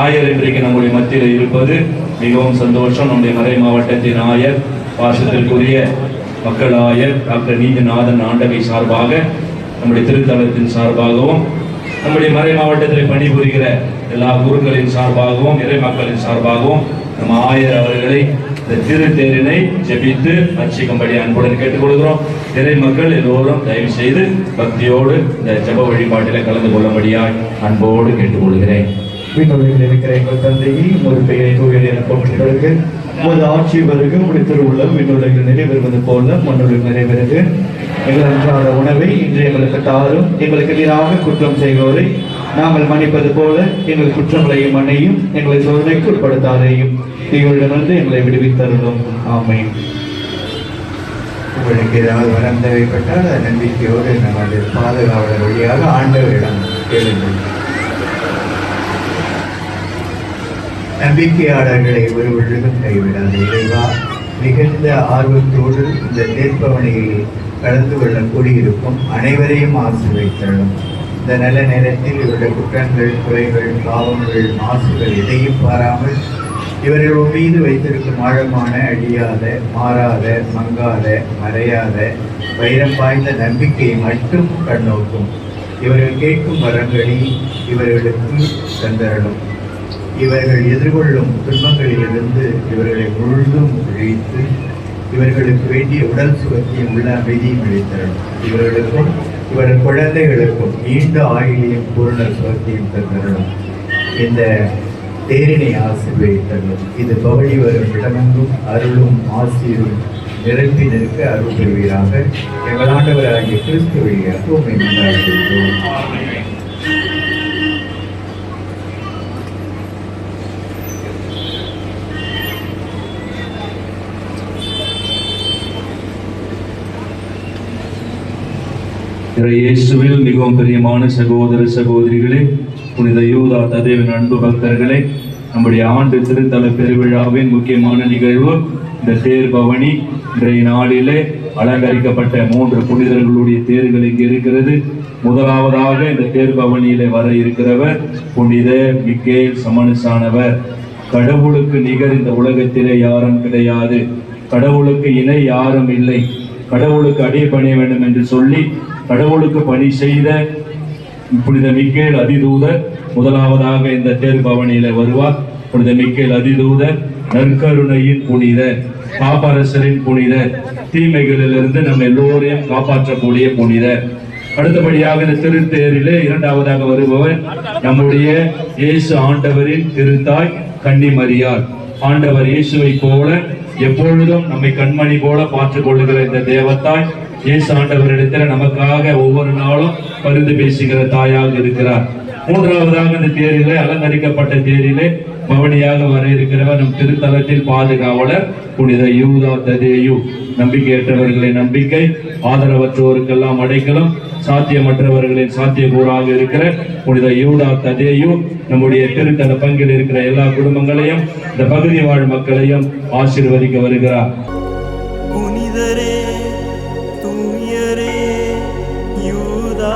ஆயர் இன்றைக்கு நம்முடைய மத்தியில் இருப்பது மிகவும் சந்தோஷம். நம்முடைய மறை மாவட்டத்தின் ஆயர், பாசத்திற்குரிய மக்கள் ஆயர் டாக்டர் நீதிநாதன் ஆண்டகை சார்பாக, நம்முடைய திருத்தலத்தின் சார்பாகவும், நம்முடைய மறை மாவட்டத்தில் பணிபுரிகிற எல்லா குருக்களின் சார்பாகவும், இறை மக்களின் சார்பாகவும் நம்ம ஆயர் அவர்களை இந்த திருத்தேரினை ஜெபித்து அர்ச்சிக்கும்படி அன்புடன் கேட்டுக்கொள்கிறோம். இறை மக்கள் எல்லோரும் தயவு செய்து பக்தியோடு இந்த ஜெப வழிபாட்டில் கலந்து கொள்ளும்படியாய் அன்போடு கேட்டுக்கொள்கிறேன். விண்ணுலகில் இருக்கிற எங்கள் தந்தையை ஒரு பெயரை தூயர் என போற்றுகிறது. உமது ஆட்சி வருக, உடைய திருவுள்ளம் விண்ணுலகில் நிறைவேறுவது போல மண்ணுலகில் நிறைவேறுக. எங்கள் அன்றாட உணவை இன்று எங்களுக்கு தாரும். எங்களுக்கு எதிராக குற்றம் செய்வோரை நாங்கள் மன்னிப்பது போல எங்கள் குற்றங்களையும் மன்னியும். எங்களை சோதனைக்கு உட்படுத்தாதையும் தீயோரிடமிருந்து எங்களை விடுவித்தருளும். ஆமென். உங்களுக்கு ஏதாவது வரம் தேவைப்பட்டால் நம்பிக்கையோடு நமது பாதுகாவலர் வழியாக ஆண்டவரிடம் கேளுங்கள். நம்பிக்கையாளர்களை ஒரு பொழுதும் கைவிடாது இறைவா, மிகுந்த ஆர்வத்தோடு இந்த தேர்ப்பவனையில் கலந்து கொள்ள கூடியிருக்கும் அனைவரையும் ஆசீர்வதித்தருளும். இந்த நல்ல நேரத்தில் இவருடைய குற்றங்கள், குறைகள், பாவங்கள், மாசுகள் எதையும் பாராமல் இவர்கள் மீது வைத்திருக்கும் ஆழமான, அழியாத, மாறாத, மங்காத, மறையாத, வைரம் பாய்ந்த நம்பிக்கையை மட்டும் கண்ணோக்கும். இவர்கள் கேட்கும் வரங்களை இவர்களுக்கு தந்தரலும். இவர்கள் எதிர்கொள்ளும் துன்பங்களிலிருந்து இவர்களை முழுதும் விழித்து இவர்களுக்கு வேண்டிய உடல் சுகத்தையும் உள்ள அமைதியும் அளித்தரலும். இவர்களுக்கும் இவர்கள் குழந்தைகளுக்கும் நீண்ட ஆயுளையும் பூர்ண சுகத்தையும் தந்தரலும். இந்த தேரினை ஆசீர்வதித்தரலும். இது பவனி வரும் இடமெங்கும் அருளும் ஆசீரும் நிரம்பி நிற்க அருள் பெறுவீராக. எங்கள் ஆண்டவராகிய கிறிஸ்து வழியாக உம்மை மன்றாடுகிறோம். இயேசுவில் மிகவும் பிரியமான சகோதர சகோதரிகளே, புனித யூதா ததேவின் அன்பு பக்தர்களே, நம்முடைய ஆண்டு திருத்தல பெருவிழாவின் முக்கியமான நிகழ்வு இந்த தேர் பவனி. இன்றைய நாளிலே அலங்கரிக்கப்பட்ட 3 புனிதர்களுடைய தேர்கள் இங்கே இருக்கிறது. முதலாவதாக இந்த தேர் பவனியிலே வர இருக்கிறவர் புனித மிக்கேல் சமனுசானவர். கடவுளுக்கு நிகர் இந்த உலகத்திலே யாரும் கிடையாது, கடவுளுக்கு இணை யாரும் இல்லை, கடவுளுக்கு அடிபணிய வேண்டும் என்று சொல்லி கடவுளுக்கு பணி செய்த புனித மிக்கேல் அதிதூதர் முதலாவதாக இந்த தேர் பவனியில வருவார். புனித மிக்கேல் அதிதூதர் நற்கருணையின் புனிதர், பாப்பரசரின் புனிதர், தீமைகளிலிருந்து நம்ம எல்லோரையும் காப்பாற்றக்கூடிய புனிதர். அடுத்தபடியாக இந்த திருத்தேரிலே இரண்டாவதாக வருபவர் நம்முடைய இயேசு ஆண்டவரின் திருத்தாய் கன்னிமரியாள். ஆண்டவர் இயேசுவை போல எப்பொழுதும் நம்மை கண்மணி போல பார்த்துக் கொள்ளுகிற இந்த தேவத்தாய் இயேசு ஆண்டவரிடத்தில் நமக்காக ஒவ்வொரு நாளும் பரிந்து பேசுகிற தாயாக இருக்கிறார். மூன்றாவதாக இந்த தேரிலே அலங்கரிக்கப்பட்ட தேரிலே பவனியாக வர இருக்கிறவர் நம் திருத்தலத்தில் பாதுகாவலர் புனித யூதா ததேயு. நம்பிக்கையற்றவர்களின் நம்பிக்கை, ஆதரவற்றோருக்கெல்லாம் அடைக்கலம், சாத்தியமற்றவர்களின் சாத்தியக்கூறாக இருக்கிற புனித யூதா ததேயு நம்முடைய திருத்தல பங்கில் இருக்கிற எல்லா குடும்பங்களையும் இந்த பகுதி வாழ் மக்களையும் ஆசீர்வதிக்க வருகிறார். புனிதரே, தூயரே, யூதா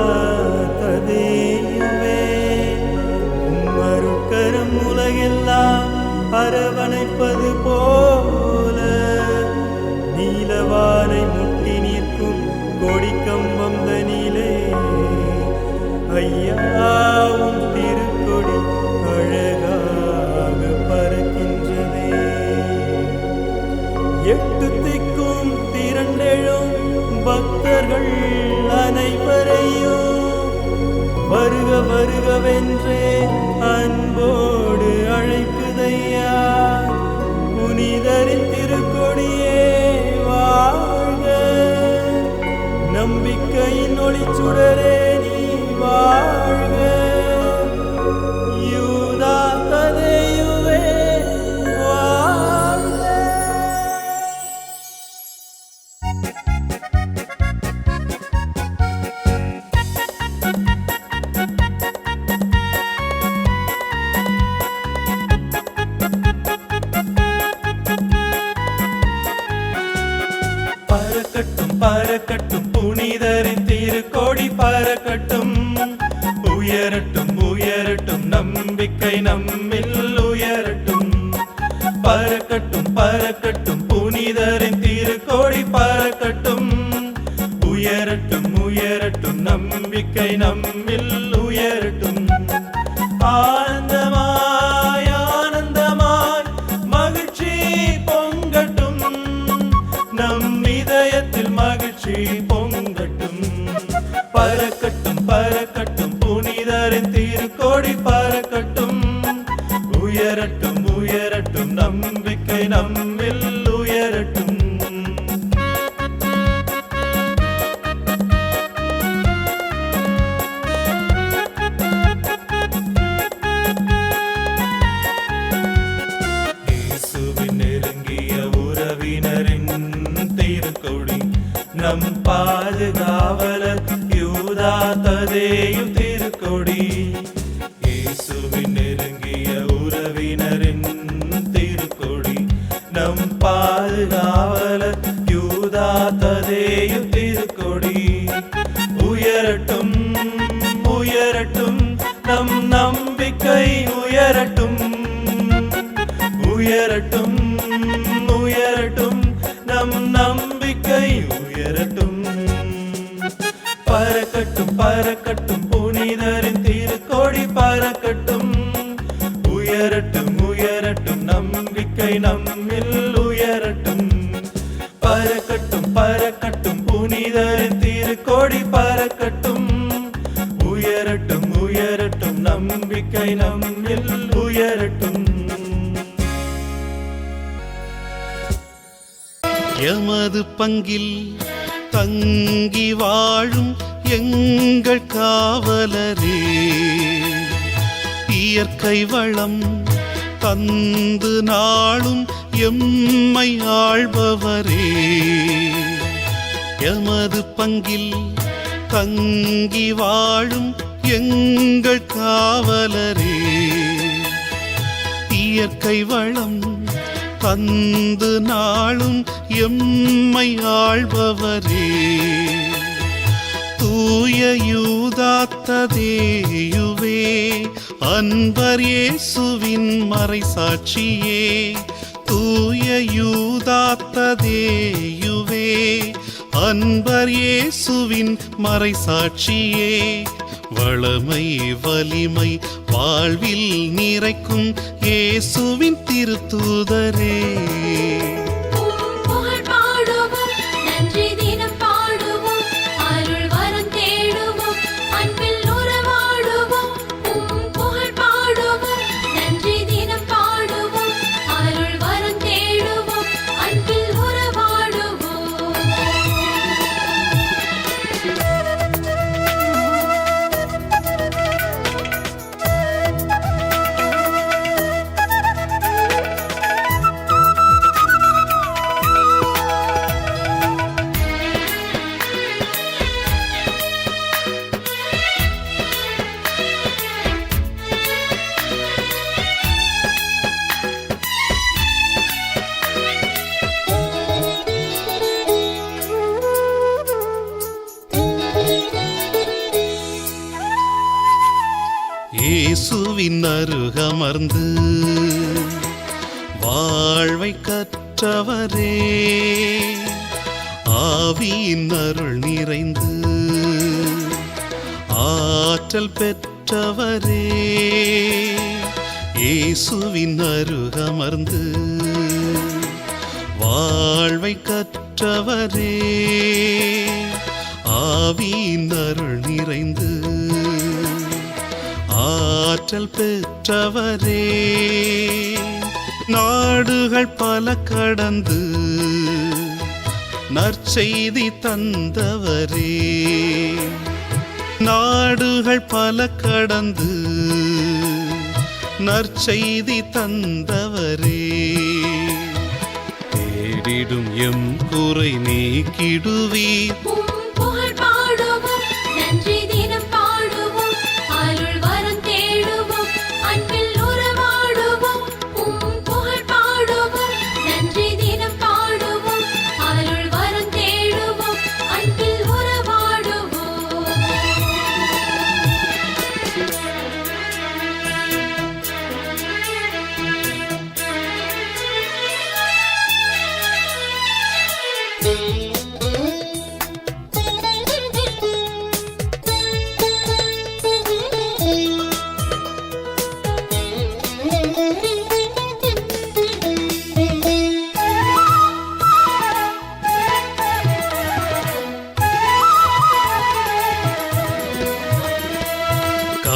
ததேயுவே, உம்மருட்கரம் உலகெல்லாம் அரவணைப்பது போல நீலவானை முட்டி நிற்கும் கொடிக்கம்பம் தனிலே ஐயாவும் திருக்கொடி அழகாக பறக்கின்றதே. 8 திக்கும் திரண்டெழும் பக்தர்கள் அனைவரையும் வருக வருகவென்றே அன்போடு அழைக்குதையா. புனிதரின் திருக்கொடியே வாழ்க, நம்பிக்கையின் ஒளிச்சுடரே நீ வாழ்க. யூதா ததேயுவே வாழ்க. பறக்கட்டும் பறக்கட்டும் புனிதரின் திருக்கோடி பறக்கட்டும், உயரட்டும் உயரட்டும் நம்பிக்கை நம்மில் உயரட்டும் நம்பிக்கை நம்மில் உயரட்டும். ஆனந்தமாய் ஆனந்தமாய் மகிழ்ச்சி பொங்கட்டும், நம் இதயத்தில் மகிழ்ச்சி பொங்கட்டும். பறக்கட்டும் பறக்கட்டும் புனிதரின் திருக்கொடி பறக்கட்டும், உயரட்டும் உயரட்டும் நம்பிக்கை நம்மில் உயரட்டும். இயேசுவின் நெருங்கிய உறவினரின் திருக்கொடி, நம் பாதுகாவலர் யூதா ததேயு திருக்கொடி. இயேசுவின் நெருங்கிய உறவினரின் திருக்கொடி, நம் பாதுகாவலர் யூதா ததேயு திருக்கொடி. உயரட்டும் உயரட்டும் நம் நம்பிக்கை உயரட்டும், உயரட்டும் உயரட்டும் நம் நம்பிக்கை உயரட்டும். பறக்கட்டும் பறக்கட்டும் புனிதரின் திருக்கொடி பறக்கட்டும், உயரட்டும் உயரட்டும் நம்பிக்கை நம்மில் உயரட்டும். பறக்கட்டும் பறக்கட்டும் புனிதரின் திருக்கொடி பறக்கட்டும், உயரட்டும் உயரட்டும் நம்பிக்கை நம்மில் உயரட்டும். எமது பங்கில் தங்கி வாழும் எங்கள் காவலரே, இயற்கை வளம் தந்து நாளும் எம்மை ஆள்பவரே. எமது பங்கில் தங்கி வாழும் எங்கள் காவலரே, இயற்கை வளம் தந்து நாளும் எம்மை ஆள்பவரே. தூய யூதா ததேயுவே, அன்பர் இயேசுவின் மறைசாட்சியே. தூய யூதா ததேயுவே, அன்பர் இயேசுவின் மறைசாட்சியே. வளமை வலிமை வாழ்வில் நிறைக்கும் இயேசுவின் திருத்தூதரே. புகழ் பாடுவோம், நன்றி தினம் பாடுவோம், அருள் வரம் தேடுவோம், அன்பில் உறவாடுவோம். புகழ் பாடுவோம், நன்றி தினம் பாடுவோம், அருள் வரம் தேடுவோம், அன்பில் உறவாடுவோம். இயேசுவின் அருகமர்ந்து வாழ்வை கற்றவரே, ஆவியின் அருள் நிறைந்து ஆற்றல் பெற்றவரே. இயேசுவின் அருகமர்ந்து வாழ்வை கற்றவரே, ஆவியின் அருள் நிறைந்து ஆற்றல் பெற்றவரே. நாடுகள் பல கடந்து நற்செய்தி தந்தவரே, நாடுகள் பல கடந்து நற்செய்தி தந்தவரே. தேடிடும் எம் குறை நீக்கிடுவீர். புகழ் பாடுவோம், நன்றி தினம் பாடுவோம், அருள் வரம் தேடுவோம், அன்பில் உறவாடுவோம். புகழ் பாடுவோம், நன்றி தினம் பாடுவோம், அருள் வரம் தேடுவோம், அன்பில் உறவாடுவோம்.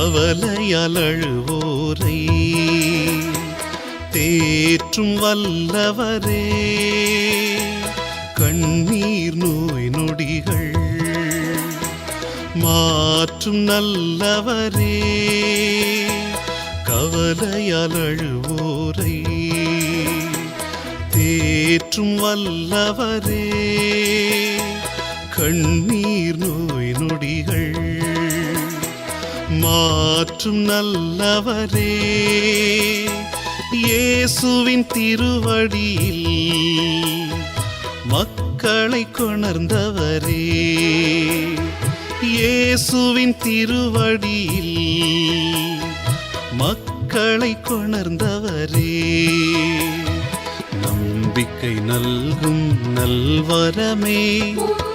கவலையால் அழுவோரை தேற்றும் வல்லவரே, கண்ணீர் நோய் நொடிகள் மாற்றும் நல்லவரே, கவலையால் அழுவோரை தேற்றும் வல்லவரே, கண்ணீர் நோய் நொடிகள் மாற்றும் நல்லவரே, இயேசுவின் திருவடியில் மக்களை கொணர்ந்தவரே, இயேசுவின் திருவடியில் மக்களை கொணர்ந்தவரே, நம்பிக்கை நல்கும் நல்வரமே, உம்